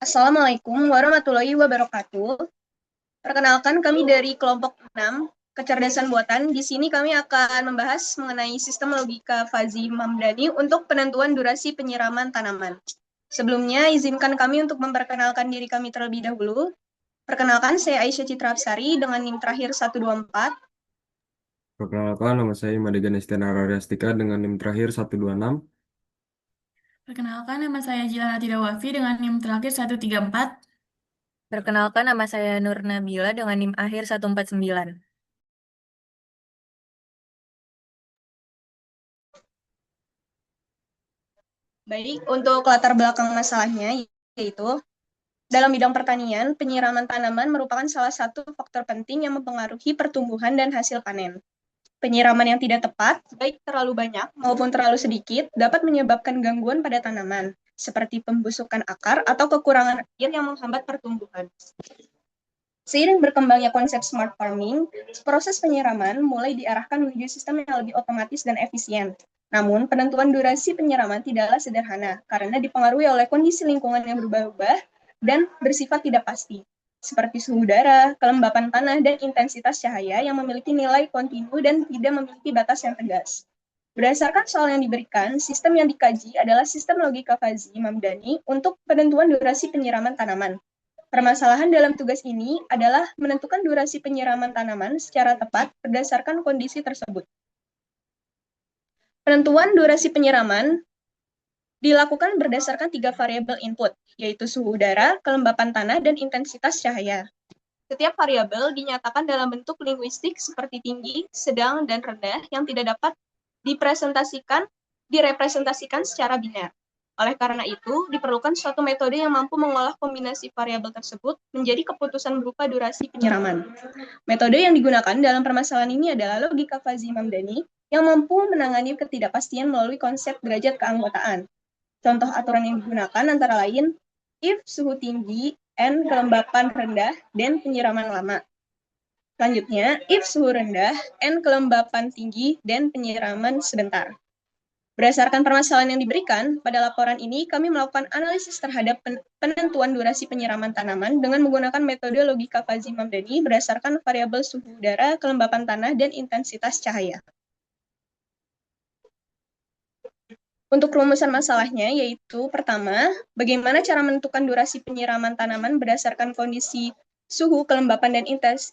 Assalamualaikum warahmatullahi wabarakatuh. Perkenalkan kami dari kelompok 6, kecerdasan buatan. Di sini kami akan membahas mengenai sistem logika Fuzzy Mamdani untuk penentuan durasi penyiraman tanaman. Sebelumnya, izinkan kami untuk memperkenalkan diri kami terlebih dahulu. Perkenalkan, saya Aisyah Citra Absari dengan NIM terakhir 124. Perkenalkan, nama saya Madegan Estiana Rastika dengan NIM terakhir 126. Perkenalkan, nama saya Jilana Tidawafi dengan NIM terakhir 134. Perkenalkan, nama saya Nur Nabila dengan NIM akhir 149. Baik, untuk latar belakang masalahnya, yaitu dalam bidang pertanian, penyiraman tanaman merupakan salah satu faktor penting yang mempengaruhi pertumbuhan dan hasil panen. Penyiraman yang tidak tepat, baik terlalu banyak maupun terlalu sedikit, dapat menyebabkan gangguan pada tanaman, seperti pembusukan akar atau kekurangan air yang menghambat pertumbuhan. Seiring berkembangnya konsep smart farming, proses penyiraman mulai diarahkan menuju sistem yang lebih otomatis dan efisien. Namun, penentuan durasi penyiraman tidaklah sederhana karena dipengaruhi oleh kondisi lingkungan yang berubah-ubah dan bersifat tidak pasti, seperti suhu udara, kelembapan tanah, dan intensitas cahaya yang memiliki nilai kontinu dan tidak memiliki batas yang tegas. Berdasarkan soal yang diberikan, sistem yang dikaji adalah sistem logika Fuzzy Mamdani untuk penentuan durasi penyiraman tanaman. Permasalahan dalam tugas ini adalah menentukan durasi penyiraman tanaman secara tepat berdasarkan kondisi tersebut. Penentuan durasi penyiraman dilakukan berdasarkan 3 variabel input, yaitu suhu udara, kelembapan tanah, dan intensitas cahaya. Setiap variabel dinyatakan dalam bentuk linguistik seperti tinggi, sedang, dan rendah yang tidak dapat direpresentasikan secara biner. Oleh karena itu, diperlukan suatu metode yang mampu mengolah kombinasi variabel tersebut menjadi keputusan berupa durasi penyiraman. Metode yang digunakan dalam permasalahan ini adalah logika Fuzzy Mamdani yang mampu menangani ketidakpastian melalui konsep derajat keanggotaan. Contoh aturan yang digunakan antara lain if suhu tinggi, N kelembapan rendah, dan penyiraman lama. Selanjutnya, if suhu rendah, N kelembapan tinggi, dan penyiraman sebentar. Berdasarkan permasalahan yang diberikan, pada laporan ini kami melakukan analisis terhadap penentuan durasi penyiraman tanaman dengan menggunakan metode logika Fuzzy Mamdani berdasarkan variabel suhu udara, kelembapan tanah, dan intensitas cahaya. Untuk rumusan masalahnya, yaitu pertama, bagaimana cara menentukan durasi penyiraman tanaman berdasarkan kondisi suhu, kelembapan, dan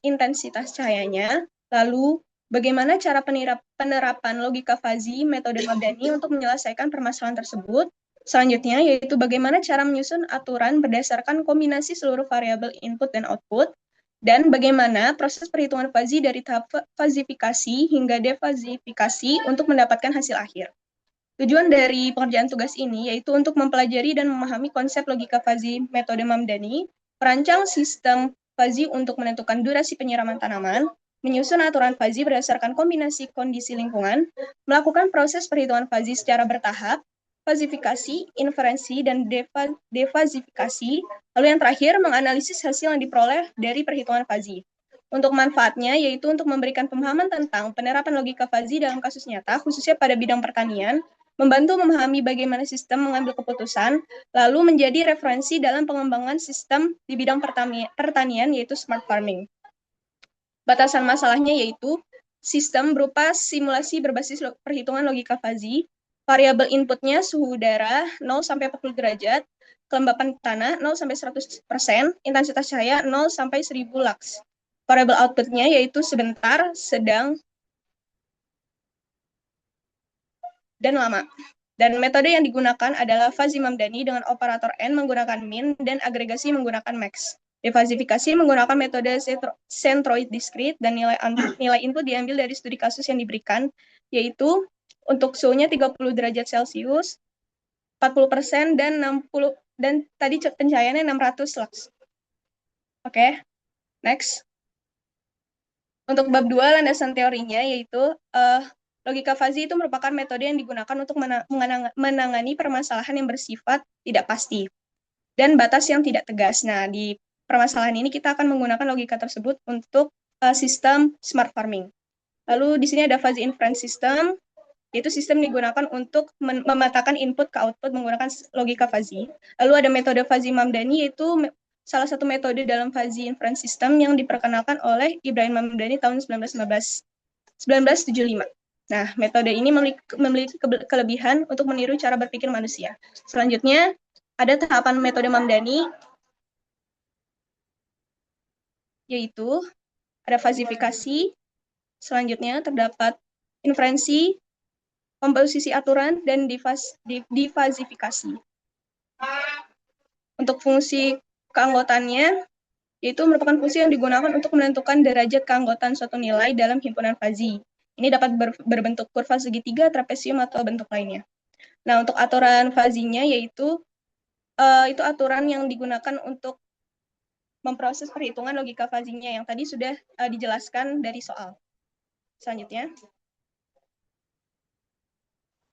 intensitas cahayanya. Lalu, bagaimana cara penerapan logika Fuzzy, metode Mamdani untuk menyelesaikan permasalahan tersebut. Selanjutnya, yaitu bagaimana cara menyusun aturan berdasarkan kombinasi seluruh variabel input dan output. Dan bagaimana proses perhitungan Fuzzy dari tahap fazifikasi hingga defazifikasi untuk mendapatkan hasil akhir. Tujuan dari pengerjaan tugas ini yaitu untuk mempelajari dan memahami konsep logika Fuzzy metode Mamdani, merancang sistem Fuzzy untuk menentukan durasi penyiraman tanaman, menyusun aturan Fuzzy berdasarkan kombinasi kondisi lingkungan, melakukan proses perhitungan Fuzzy secara bertahap, fazifikasi, inferensi, dan defazifikasi, lalu yang terakhir menganalisis hasil yang diperoleh dari perhitungan Fuzzy. Untuk manfaatnya, yaitu untuk memberikan pemahaman tentang penerapan logika Fuzzy dalam kasus nyata, khususnya pada bidang pertanian, membantu memahami bagaimana sistem mengambil keputusan, lalu menjadi referensi dalam pengembangan sistem di bidang pertanian, yaitu smart farming. Batasan masalahnya yaitu sistem berupa simulasi berbasis perhitungan logika Fuzzy, variabel inputnya suhu udara 0 sampai 40 derajat, kelembapan tanah 0 sampai 100%, intensitas cahaya 0 sampai 1000 lux. Variabel outputnya yaitu sebentar, sedang, dan lama. Dan metode yang digunakan adalah Fuzzy Mamdani dengan operator N menggunakan min dan agregasi menggunakan max. Defazifikasi menggunakan metode centroid discrete dan nilai input diambil dari studi kasus yang diberikan, yaitu untuk suhunya 30 derajat Celcius, 40% dan 60 dan tadi pencahayaannya 600 lux. Oke, next. Untuk bab 2 landasan teorinya yaitu logika Fuzzy itu merupakan metode yang digunakan untuk menangani permasalahan yang bersifat tidak pasti dan batas yang tidak tegas. Nah, di permasalahan ini kita akan menggunakan logika tersebut untuk sistem smart farming. Lalu di sini ada Fuzzy inference system, yaitu sistem digunakan untuk memetakan input ke output menggunakan logika fuzzy. Lalu ada metode fuzzy Mamdani, yaitu salah satu metode dalam fuzzy inference system yang diperkenalkan oleh Ibrahim Mamdani tahun 1975. Nah, metode ini memiliki kelebihan untuk meniru cara berpikir manusia. Selanjutnya, ada tahapan metode Mamdani, yaitu ada fazifikasi, selanjutnya terdapat inferensi, komposisi aturan, dan difazifikasi. Untuk fungsi keanggotaannya, yaitu merupakan fungsi yang digunakan untuk menentukan derajat keanggotaan suatu nilai dalam himpunan fuzzy. Ini dapat berbentuk kurva segitiga, trapesium, atau bentuk lainnya. Nah, untuk aturan fuzzy-nya yaitu itu aturan yang digunakan untuk memproses perhitungan logika fuzzy-nya yang tadi sudah dijelaskan dari soal. Selanjutnya,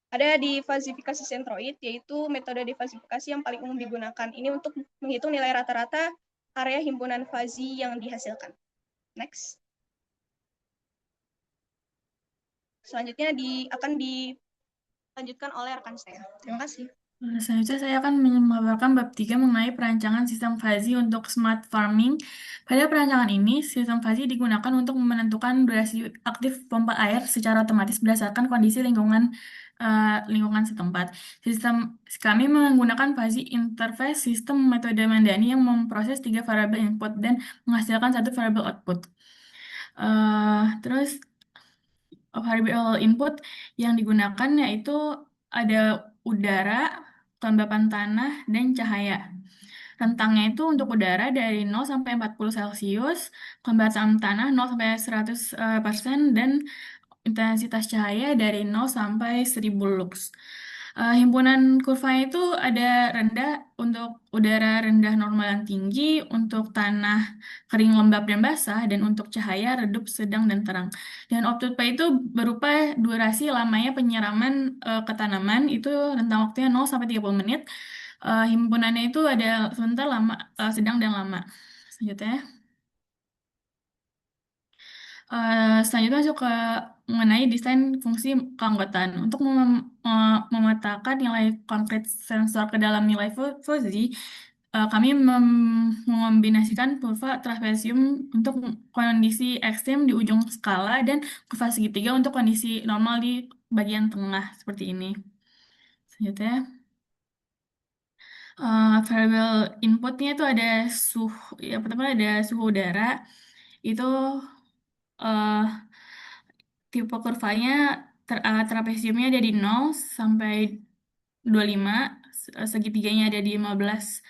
ada difazifikasi sentroid, yaitu metode difazifikasi yang paling umum digunakan. Ini untuk menghitung nilai rata-rata area himpunan fuzzy yang dihasilkan. Next. Selanjutnya akan dilanjutkan oleh rekan saya. Terima kasih. Selanjutnya saya akan memaparkan bab 3 mengenai perancangan sistem fuzzy untuk smart farming. Pada perancangan ini, sistem fuzzy digunakan untuk menentukan durasi aktif pompa air secara otomatis berdasarkan kondisi lingkungan setempat. Kami menggunakan fuzzy interface sistem metode Mandani yang memproses 3 variabel input dan menghasilkan 1 variabel output. Terus variabel input yang digunakan yaitu ada udara, kelembapan tanah, dan cahaya. Rentangnya itu untuk udara dari 0 sampai 40 Celcius, kelembapan tanah 0 sampai 100%, dan intensitas cahaya dari 0 sampai 1000 lux. Himpunan kurvanya itu ada rendah untuk udara rendah, normal, dan tinggi, untuk tanah kering, lembab, dan basah, dan untuk cahaya redup, sedang, dan terang. Dan output P itu berupa durasi lamanya penyiraman ke tanaman, itu rentang waktunya 0 sampai 30 menit. Himpunannya itu ada sebentar, lama, sedang, dan lama. Selanjutnya masuk ke mengenai desain fungsi keanggotaan. Untuk memetakan nilai konkret sensor ke dalam nilai fuzzy, kami mengombinasikan kurva trapesium untuk kondisi ekstrim di ujung skala dan kurva segitiga untuk kondisi normal di bagian tengah, seperti ini. Selanjutnya, variabel inputnya itu ada suhu, ya pertama ada suhu udara, itu tipe kurvanya trapesiumnya ada di 0 sampai 25, segitiganya ada di 15,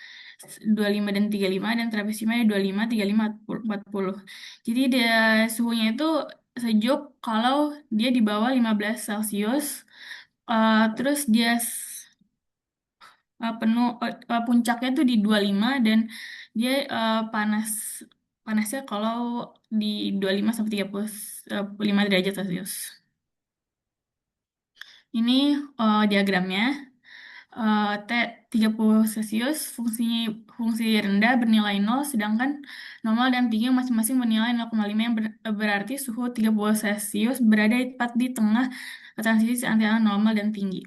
25, dan 35, dan trapesiumnya ada 25, 35, 40. Jadi dia suhunya itu sejuk kalau dia di bawah 15 Celcius. Terus dia puncaknya tuh di 25, dan dia panasnya kalau di 25 sampai 35 derajat Celcius. Ini diagramnya. T 30 Celcius fungsi rendah bernilai 0, sedangkan normal dan tinggi masing-masing bernilai 0,5, yang berarti suhu 30 Celcius berada tepat di tengah transisi antara normal dan tinggi.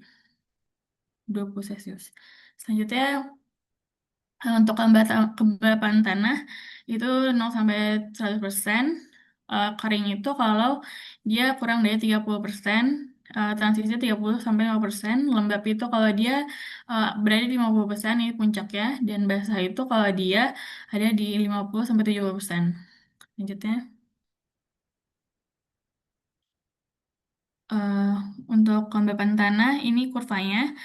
20 Celcius. Selanjutnya, untuk kelembapan tanah itu 0 sampai 100%. Kering itu kalau dia kurang dari 30%, transisinya 30 sampai 50%. Lembab itu kalau dia berada di 50%, ini puncaknya, dan basah itu kalau dia ada di 50 sampai 70%. Lanjutnya. Untuk kelembapan tanah, ini kurvanya.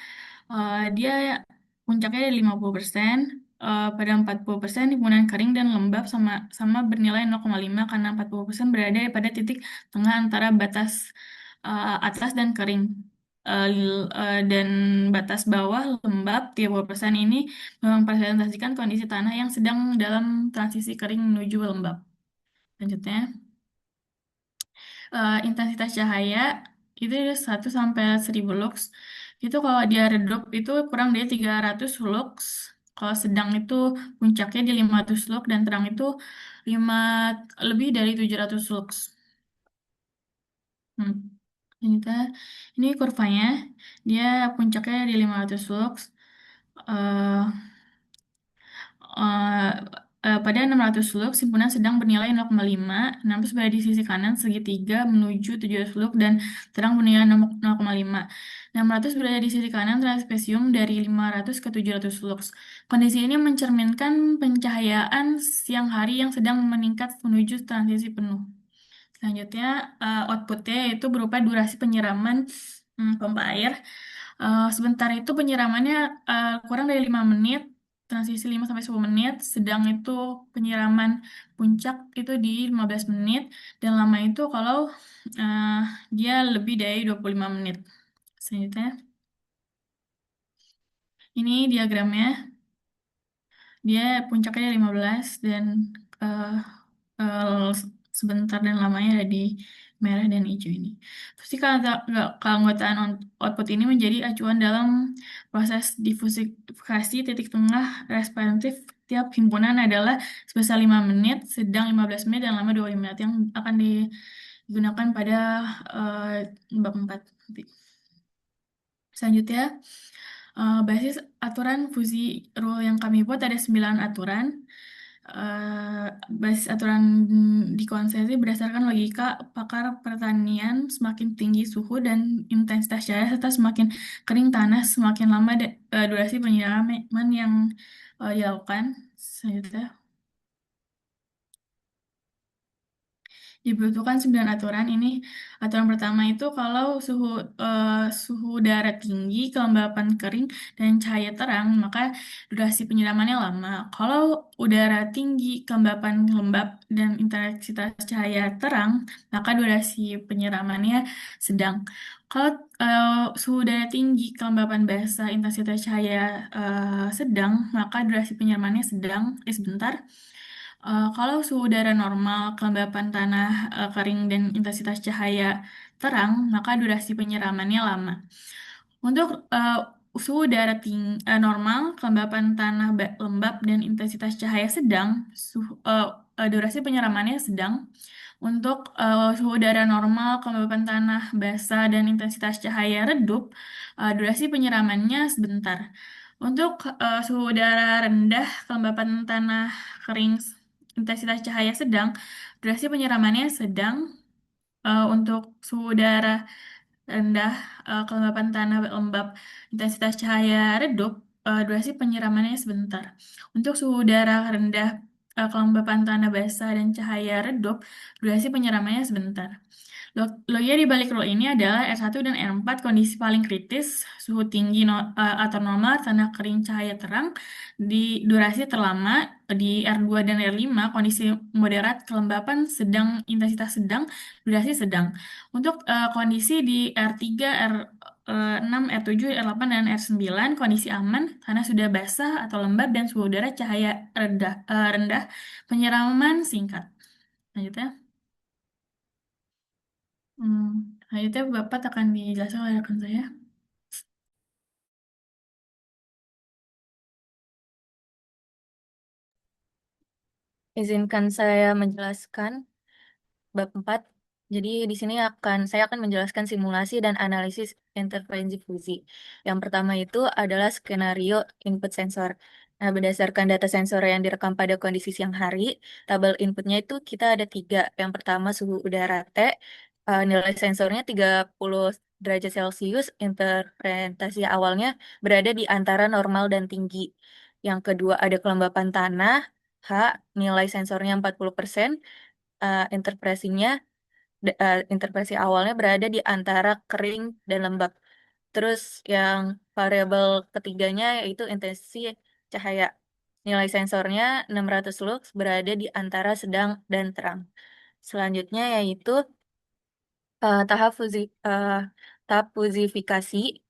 Dia puncaknya dari 50%, pada 40% himpunan kering dan lembab sama bernilai 0,5, karena 40% berada pada titik tengah antara batas atas dan kering. Dan batas bawah lembab 30% ini mempresentasikan kondisi tanah yang sedang dalam transisi kering menuju lembab. Selanjutnya, intensitas cahaya itu 1 sampai 1000 lux. Itu kalau dia redup itu kurang dari 300 lux. Kalau sedang itu puncaknya di 500 lux, dan terang itu lebih dari 700 lux. Selanjutnya, ini kurvanya, dia puncaknya di 500 lux. Eh, eh, pada 600 lux, simpunan sedang bernilai 0,5, 600 berada di sisi kanan segitiga menuju 700 lux, dan terang bernilai 0,5. 600 berada di sisi kanan transpesium dari 500 ke 700 lux. Kondisi ini mencerminkan pencahayaan siang hari yang sedang meningkat menuju transisi penuh. Selanjutnya, outputnya yaitu berupa durasi penyiraman pompa air. Sebentar itu penyiramannya kurang dari 5 menit, transisi 5 sampai 10 menit, sedang itu penyiraman puncak itu di 15 menit, dan lama itu kalau uh, dia lebih dari 25 menit. Selanjutnya, ini diagramnya. Dia puncaknya 15 dan uh, uh, sebentar dan lamanya ada di merah dan hijau ini. Terus keanggotaan output ini menjadi acuan dalam proses diversifikasi titik tengah responsif tiap himpunan adalah sebesar 5 menit, sedang 15 menit, dan lama 25 menit yang akan digunakan pada bab 4. Selanjutnya, basis aturan fuzzy rule yang kami buat ada 9 aturan. Basis aturan dikonsepsi berdasarkan logika pakar pertanian. Semakin tinggi suhu dan intensitas cahaya serta semakin kering tanah, semakin lama durasi penyiraman yang dilakukan. Selanjutnya, dibutuhkan 9 aturan ini. Aturan pertama itu kalau suhu udara tinggi, kelembapan kering, dan cahaya terang, maka durasi penyiramannya lama. Kalau udara tinggi, kelembapan lembab, dan intensitas cahaya terang, maka durasi penyiramannya sedang. Kalau suhu udara tinggi, kelembapan basah, intensitas cahaya sedang, maka durasi penyiramannya sedang, sebentar. Kalau suhu udara normal, kelembapan tanah kering, dan intensitas cahaya terang, maka durasi penyiramannya lama. Untuk suhu udara normal, kelembapan tanah lembab, dan intensitas cahaya sedang, durasi penyiramannya sedang. Untuk suhu udara normal, kelembapan tanah basah, dan intensitas cahaya redup, durasi penyiramannya sebentar. Untuk suhu udara rendah, kelembapan tanah kering, intensitas cahaya sedang, durasi penyiramannya sedang. Untuk suhu udara rendah, kelembapan tanah lembab, intensitas cahaya redup, durasi penyiramannya sebentar. Untuk suhu udara rendah, kelembapan tanah basah, dan cahaya redup, durasi penyiramannya sebentar. Logika di balik rule ini adalah R1 dan R4 kondisi paling kritis, suhu tinggi atau normal, tanah kering, cahaya terang, di durasi terlama. Di R2 dan R5 kondisi moderat, kelembapan sedang, intensitas sedang, durasi sedang. Untuk kondisi di R3, R6, R7, R8, dan R9 kondisi aman, tanah sudah basah atau lembab, dan suhu udara cahaya rendah, penyiraman singkat. Lanjutnya. Selanjutnya Bapak akan dijelaskan oleh rekan saya. Izinkan saya menjelaskan bab 4. Jadi di sini saya akan menjelaskan simulasi dan analisis interferensi fusi. Yang pertama itu adalah skenario input sensor. Nah, berdasarkan data sensor yang direkam pada kondisi siang hari, tabel inputnya itu kita ada 3. Yang pertama suhu udara T, nilai sensornya 30 derajat Celcius, interpretasi awalnya berada di antara normal dan tinggi. Yang kedua ada kelembapan tanah, H, nilai sensornya 40%, interpretasinya interpretasi awalnya berada di antara kering dan lembab. Terus yang variabel ketiganya yaitu intensi cahaya. Nilai sensornya 600 lux berada di antara sedang dan terang. Selanjutnya yaitu eh, tahap fuzi, eh, tahap fuzifikasi.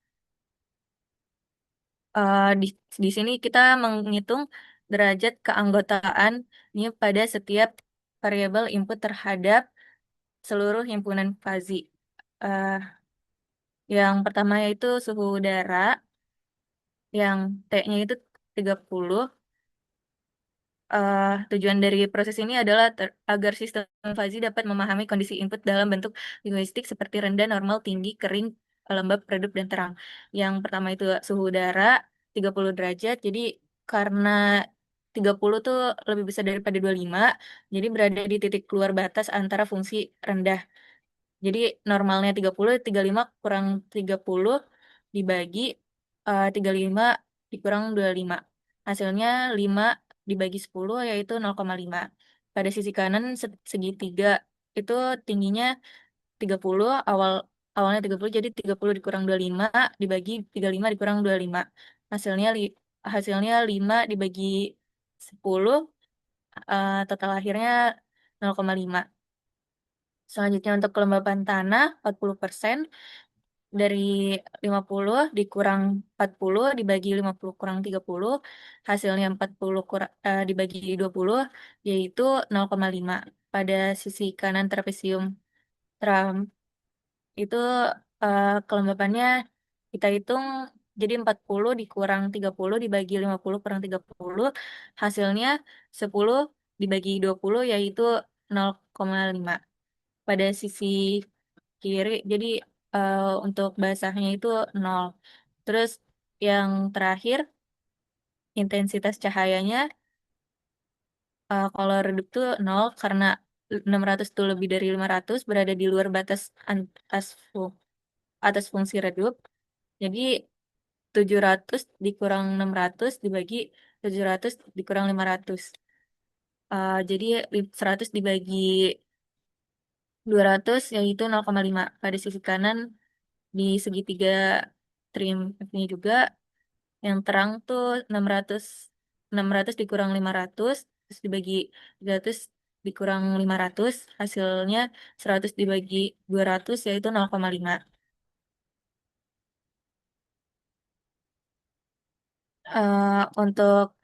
Di, di sini kita menghitung derajat keanggotaan ini pada setiap variabel input terhadap seluruh himpunan fazi. Eh, yang pertama yaitu suhu udara, yang T-nya itu 30, Tujuan dari proses ini adalah agar sistem fuzzy dapat memahami kondisi input dalam bentuk linguistik seperti rendah, normal, tinggi, kering, lembab, redup, dan terang. Yang pertama itu suhu udara 30 derajat. Jadi karena 30 tuh lebih besar daripada 25, jadi berada di titik keluar batas antara fungsi rendah. Jadi normalnya 35 kurang 30 dibagi 35 dikurang 25. Hasilnya 5 dibagi 10 yaitu 0,5. Pada sisi kanan segitiga itu tingginya 30, awalnya 30 jadi 30 dikurang 25 dibagi 35 dikurang 25. Hasilnya hasilnya 5 dibagi 10, total akhirnya 0,5. Selanjutnya untuk kelembapan tanah 40%, dari 50 dikurang 40 dibagi 50 kurang 30, hasilnya 40 dibagi 20 yaitu 0,5. Pada sisi kanan trapesium tram itu kelembapannya kita hitung jadi 40 dikurang 30 dibagi 50 kurang 30, hasilnya 10 dibagi 20 yaitu 0,5. Pada sisi kiri jadi untuk basahnya itu 0. Terus yang terakhir intensitas cahayanya kalau redup tuh 0 karena 600 tuh lebih dari 500 berada di luar batas atas, atas fungsi redup. Jadi 700 dikurang 600 dibagi 700 dikurang 500. Jadi 100 dibagi 200 yaitu 0,5. Pada sisi kanan di segitiga trim ini juga yang terang tuh 600 600 dikurang 500 terus dibagi 300 dikurang 500 hasilnya 100 dibagi 200 yaitu 0,5. Untuk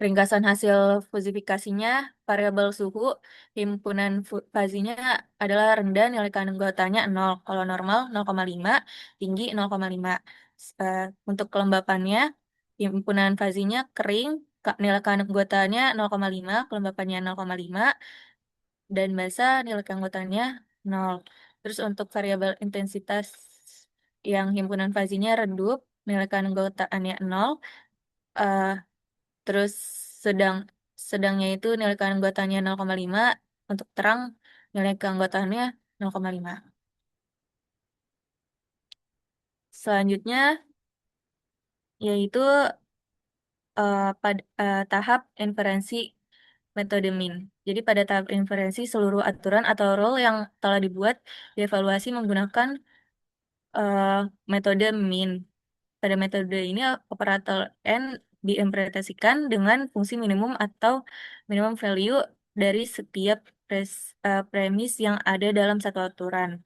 ringkasan hasil fusifikasinya, variabel suhu, himpunan fazinya adalah rendah, nilai keanggotaannya 0, kalau normal 0,5, tinggi 0,5. Untuk kelembapannya, himpunan fazinya kering, nilai keanggotaannya 0,5, kelembapannya 0,5, dan basah nilai keanggotaannya 0. Terus untuk variabel intensitas yang himpunan fazinya redup, nilai keanggotaannya 0, eh, terus sedang sedangnya itu nilai keanggotaannya 0,5, untuk terang nilai keanggotaannya 0,5. Selanjutnya yaitu pada tahap inferensi metode min. Jadi pada tahap inferensi seluruh aturan atau rule yang telah dibuat dievaluasi menggunakan eh, metode min. Pada metode ini operator n diimplementasikan dengan fungsi minimum atau minimum value dari setiap premis yang ada dalam satu aturan.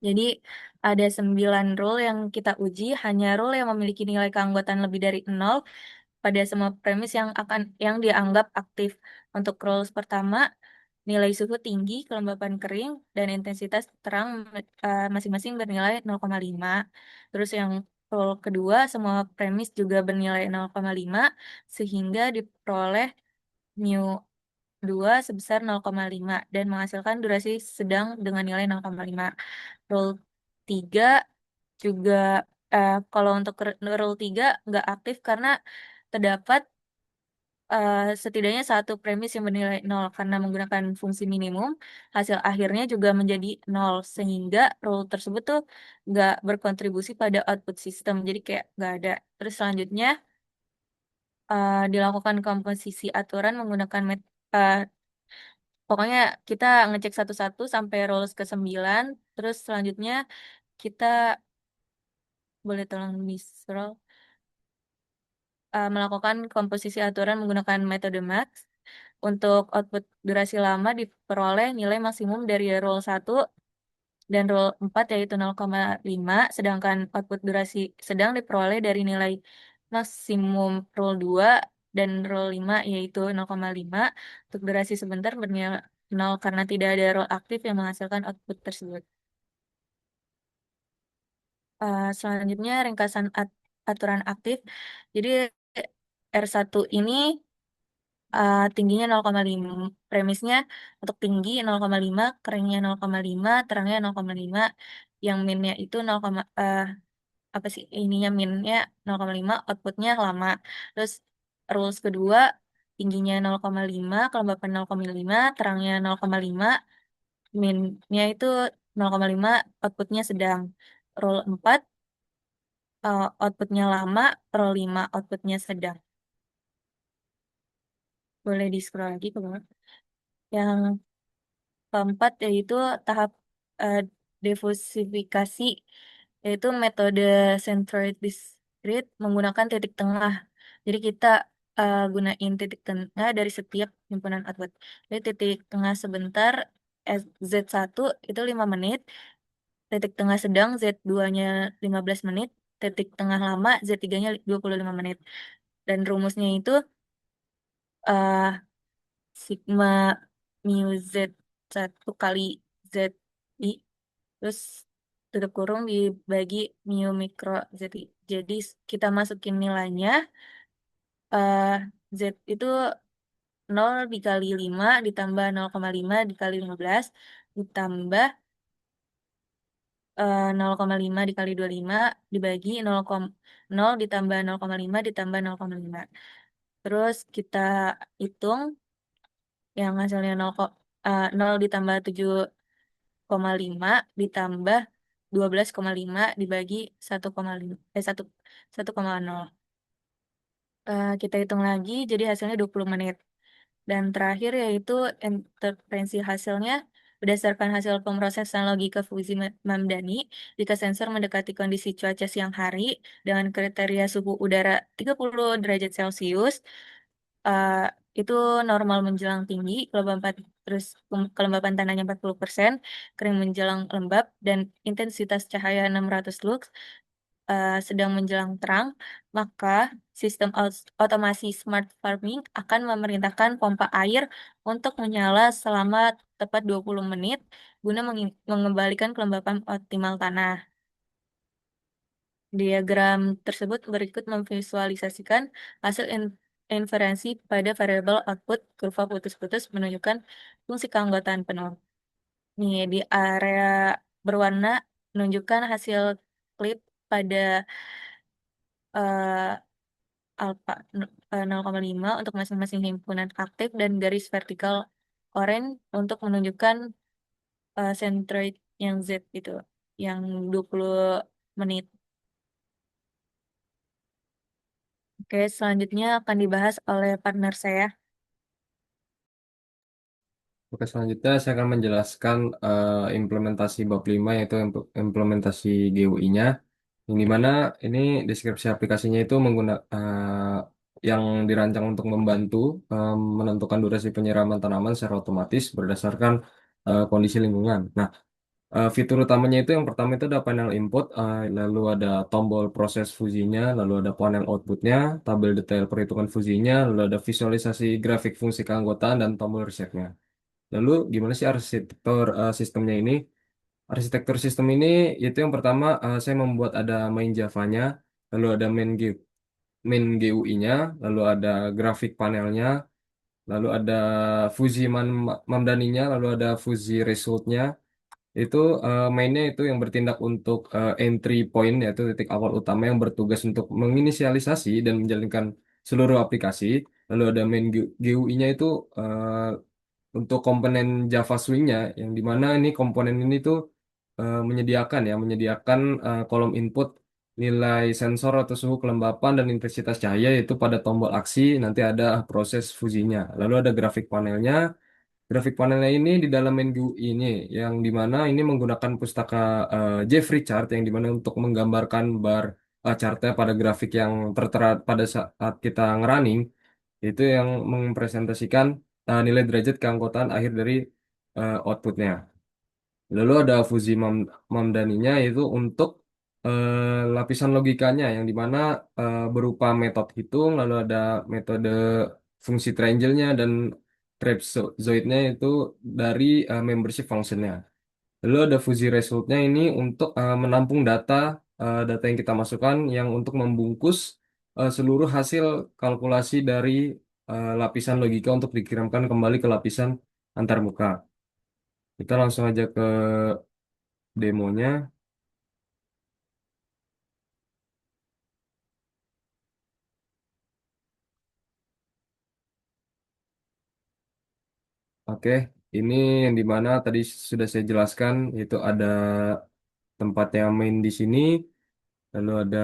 Jadi ada 9 rule yang kita uji, hanya rule yang memiliki nilai keanggotaan lebih dari 0 pada semua premis yang dianggap aktif. Untuk rules pertama, nilai suhu tinggi, kelembapan kering, dan intensitas terang masing-masing bernilai 0,5. Terus yang rule kedua, semua premis juga bernilai 0,5, sehingga diperoleh mu 2 sebesar 0,5 dan menghasilkan durasi sedang dengan nilai 0,5. Rule 3 juga kalau untuk rule 3 nggak aktif karena terdapat setidaknya satu premis yang bernilai 0 karena menggunakan fungsi minimum, hasil akhirnya juga menjadi 0 sehingga rule tersebut tuh nggak berkontribusi pada output sistem, jadi kayak nggak ada. Terus selanjutnya dilakukan komposisi aturan menggunakan pokoknya kita ngecek satu-satu sampai rules ke 9, terus selanjutnya kita boleh tolong di scroll melakukan komposisi aturan menggunakan metode max. Untuk output durasi lama diperoleh nilai maksimum dari rule 1 dan rule 4 yaitu 0,5, sedangkan output durasi sedang diperoleh dari nilai maksimum rule 2 dan rule 5 yaitu 0,5. Untuk durasi sebentar bernilai 0 karena tidak ada rule aktif yang menghasilkan output tersebut. Selanjutnya ringkasan aturan aktif. Jadi R1 ini tingginya 0,5. Premisnya untuk tinggi 0,5, keringnya 0,5, terangnya 0,5. Yang minnya itu 0, apa sih ininya minnya 0,5, outputnya lama. Terus rules kedua, tingginya 0,5, kelembapan 0,5, terangnya 0,5, minnya itu 0,5, outputnya sedang. Rule 4, outputnya lama, rule 5, outputnya sedang. Boleh di scroll lagi ke bawah. Yang keempat yaitu tahap eh, diversifikasi, yaitu metode centroid discrete menggunakan titik tengah. Jadi kita gunain titik tengah dari setiap himpunan output. Jadi titik tengah sebentar Z1 itu 5 menit, titik tengah sedang Z2-nya 15 menit, titik tengah lama Z3-nya 25 menit. Dan rumusnya itu eh, sigma mu Z1 kali ZI, terus tutup kurung dibagi mu mikro ZI. Jadi kita masukin nilainya, eh Z itu 0 dikali 5 ditambah 0,5 dikali 15 ditambah 0,5 dikali 25 dibagi 0 ditambah 0,5 ditambah 0,5. Terus kita hitung yang hasilnya 0 ditambah 7,5 ditambah 12,5 dibagi 1,5, 1,0. Kita hitung lagi jadi hasilnya 20 menit. Dan terakhir yaitu interferensi hasilnya berdasarkan hasil pemrosesan logika Fuzzy Mamdani, jika sensor mendekati kondisi cuaca siang hari dengan kriteria suhu udara 30 derajat Celcius, eh, itu normal menjelang tinggi, kelembapan tanahnya 40%, kering menjelang lembab, dan intensitas cahaya 600 lux, sedang menjelang terang, maka sistem otomasi smart farming akan memerintahkan pompa air untuk menyala selama tepat 20 menit guna mengembalikan kelembapan optimal tanah. Diagram tersebut berikut memvisualisasikan hasil inferensi pada variabel output kurva putus-putus menunjukkan fungsi keanggotaan penuh. Nih, di area berwarna menunjukkan hasil klip pada eh, alfa 0,5 untuk masing-masing himpunan aktif dan garis vertikal oranye untuk menunjukkan centroid yang Z itu, yang 20 menit. Oke, selanjutnya akan dibahas oleh partner saya. Oke, selanjutnya saya akan menjelaskan implementasi bab 5 yaitu implementasi GUI-nya. Yang dimana ini deskripsi aplikasinya itu yang dirancang untuk membantu menentukan durasi penyiraman tanaman secara otomatis berdasarkan kondisi lingkungan. Nah, fitur utamanya itu yang pertama itu ada panel input, lalu ada tombol proses fusinya, lalu ada panel outputnya, tabel detail perhitungan fusinya, lalu ada visualisasi grafik fungsi keanggotaan dan tombol resetnya. Lalu gimana sih arsitektur sistemnya ini? Arsitektur sistem ini itu yang pertama saya membuat ada main Java-nya, lalu ada main GUI-nya, lalu ada grafik panelnya, lalu ada Fuzzy Mamdaninya, lalu ada Fuzzy Result-nya. Itu mainnya itu yang bertindak untuk entry point yaitu titik awal utama yang bertugas untuk menginisialisasi dan menjalankan seluruh aplikasi. Lalu ada main GUI-nya itu untuk komponen Java Swing-nya yang dimana ini komponen ini tuh menyediakan kolom input nilai sensor atau suhu kelembapan dan intensitas cahaya itu pada tombol aksi nanti ada proses fusinya. Lalu ada grafik panelnya. Grafik panelnya ini di dalam menu ini yang dimana ini menggunakan pustaka Jeffrey Chart yang dimana untuk menggambarkan bar chartnya pada grafik yang tertera pada saat kita ngerunning itu yang mempresentasikan nilai derajat keanggotaan akhir dari outputnya. Lalu ada Fuzzy Mamdaninya itu untuk lapisan logikanya yang dimana berupa metode hitung, lalu ada metode fungsi triangle-nya dan trapezoidnya itu dari membership functionnya. Lalu ada Fuzzy Result-nya ini untuk menampung data yang kita masukkan yang untuk membungkus seluruh hasil kalkulasi dari lapisan logika untuk dikirimkan kembali ke lapisan antarmuka. Kita langsung aja ke demonya. Oke, ini yang dimana tadi sudah saya jelaskan, yaitu ada tempatnya main di sini, lalu ada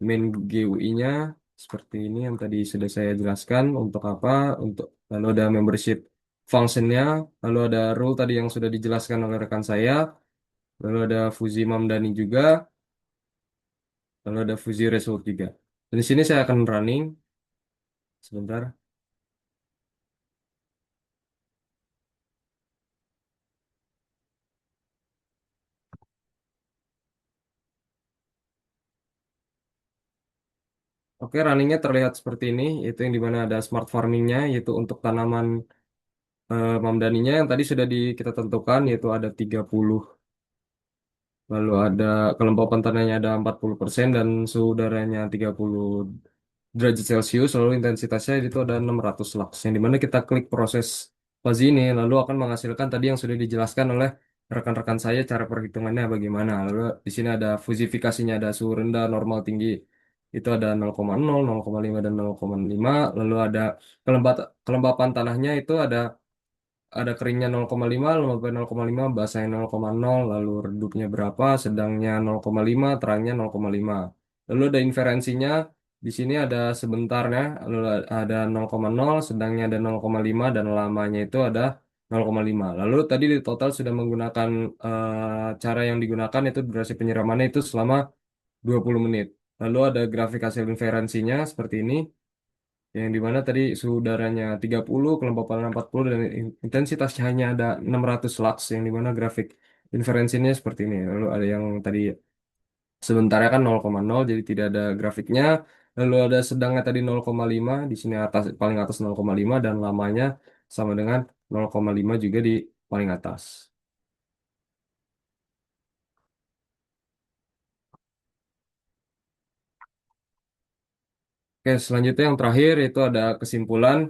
main GUI-nya seperti ini yang tadi sudah saya jelaskan untuk apa, untuk lalu ada membership functionnya, lalu ada rule tadi yang sudah dijelaskan oleh rekan saya, lalu ada Fuzi Mamdani juga, lalu ada Fuzi Result juga. Dan di sini saya akan running sebentar. Oke, runningnya terlihat seperti ini, yaitu yang dimana ada smart farmingnya, yaitu untuk tanaman Mamdaninya yang tadi sudah kita tentukan, yaitu ada 30. Lalu ada kelembapan tanahnya ada 40% dan suhu udaranya 30 derajat Celcius. Lalu intensitasnya itu ada 600 lux. Yang dimana kita klik proses fuzzy ini, lalu akan menghasilkan tadi yang sudah dijelaskan oleh rekan-rekan saya cara perhitungannya bagaimana. Lalu di sini ada fusifikasinya, ada suhu rendah, normal, tinggi. Itu ada 0,0, 0,5, dan 0,5. Lalu ada kelembapan tanahnya itu ada keringnya 0,5, lembabnya 0,5, basahnya 0,0, lalu redupnya berapa, sedangnya 0,5, terangnya 0,5. Lalu ada inferensinya, di sini ada sebentarnya, lalu ada 0,0, sedangnya ada 0,5, dan lamanya itu ada 0,5. Lalu tadi di total sudah menggunakan cara yang digunakan itu durasi penyiramannya itu selama 20 menit. Lalu ada grafik hasil inferensinya seperti ini yang dimana tadi suhu udaranya 30, kelembapan 40, dan intensitas cahayanya ada 600 lux, yang dimana grafik inferensinya seperti ini. Lalu ada yang tadi sebentarnya kan 0,0, jadi tidak ada grafiknya. Lalu ada sedangnya tadi 0,5, di sini atas paling atas 0,5, dan lamanya sama dengan 0,5 juga di paling atas. Oke, selanjutnya yang terakhir itu ada kesimpulan.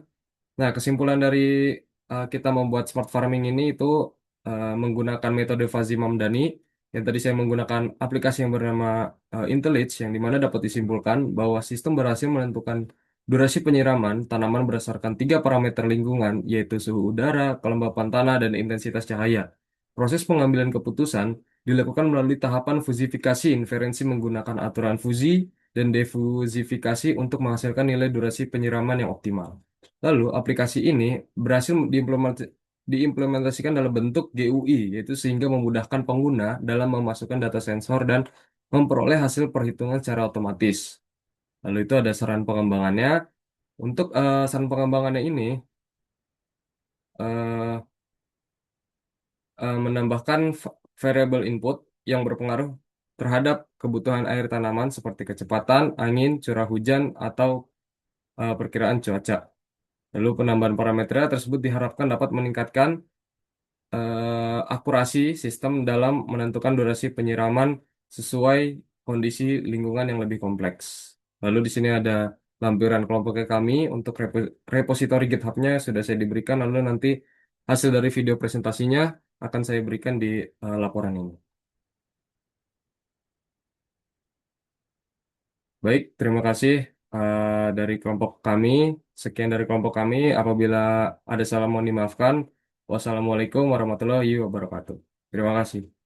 Nah, kesimpulan dari kita membuat smart farming ini itu menggunakan metode Fuzzy Mamdani yang tadi saya menggunakan aplikasi yang bernama IntelliJ, yang dimana dapat disimpulkan bahwa sistem berhasil menentukan durasi penyiraman tanaman berdasarkan tiga parameter lingkungan, yaitu suhu udara, kelembapan tanah, dan intensitas cahaya. Proses pengambilan keputusan dilakukan melalui tahapan fusifikasi inferensi menggunakan aturan fuzi dan defusifikasi untuk menghasilkan nilai durasi penyiraman yang optimal. Lalu, aplikasi ini berhasil diimplementasikan dalam bentuk GUI, yaitu sehingga memudahkan pengguna dalam memasukkan data sensor dan memperoleh hasil perhitungan secara otomatis. Lalu itu ada saran pengembangannya. Untuk saran pengembangannya ini eh, menambahkan variable input yang berpengaruh terhadap kebutuhan air tanaman seperti kecepatan, angin, curah hujan, atau perkiraan cuaca. Lalu penambahan parameter tersebut diharapkan dapat meningkatkan akurasi sistem dalam menentukan durasi penyiraman sesuai kondisi lingkungan yang lebih kompleks. Lalu di sini ada lampiran kelompoknya kami untuk repositori GitHub-nya sudah saya diberikan. Lalu nanti hasil dari video presentasinya akan saya berikan di laporan ini. Baik, terima kasih dari kelompok kami. Sekian dari kelompok kami. Apabila ada salah mohon dimaafkan. Wassalamualaikum warahmatullahi wabarakatuh. Terima kasih.